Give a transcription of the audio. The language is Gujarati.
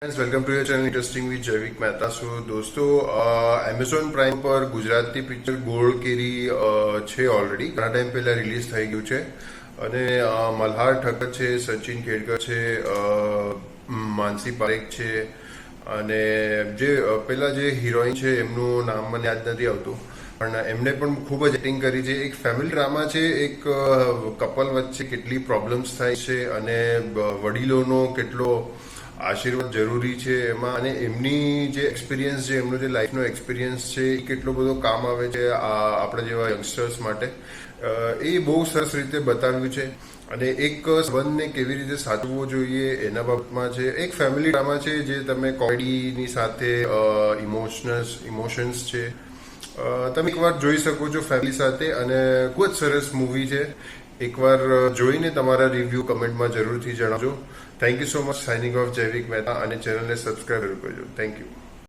Welcome to your channel interesting with જૈવિક મહેતા. સો દોસ્તો, એમેઝોન પ્રાઇમ પર ગુજરાતી પિક્ચર ગોળ કેરી છે. ઓલરેડી ઘણા ટાઈમ પહેલા રિલીઝ થઈ ગયું છે અને મલ્હાર ઠક્કર છે, સચિન ખેડકર છે, માનસી પારેખ છે અને જે પેલા જે હિરોઈન છે એમનું નામ મને યાદ નથી આવતું, પણ એમને પણ ખૂબ જ એક્ટિંગ કરી છે. એક ફેમિલી ડ્રામા છે. એક કપલ વચ્ચે કેટલી પ્રોબ્લેમ્સ થાય છે અને વડીલોનો કેટલો આશીર્વાદ જરૂરી છે એમાં, અને એમની જે એક્સપિરિયન્સ છે, એમનો જે લાઈફનો એક્સપિરિયન્સ છે એ કેટલો બધો કામ આવે છે આપણા જેવા યંગસ્ટર્સ માટે. એ બહુ સરસ રીતે બતાવ્યું છે અને એક સંબંધને કેવી રીતે સાચવવો જોઈએ એના બાબતમાં છે. એક ફેમિલી ડ્રામા છે જે તમે કોમેડીની સાથે ઇમોશન્સ છે, તમે એકવાર જોઈ શકો છો ફેમિલી સાથે, અને ખૂબ જ સરસ મૂવી છે. એકવાર જોઈને તમારા રિવ્યૂ કમેન્ટમાં જરૂરથી જણાવજો. Thank you so much. Signing of જૈવિક મહેતા, અને ચેનલને સબસ્ક્રાઈબ કરજો. Thank you.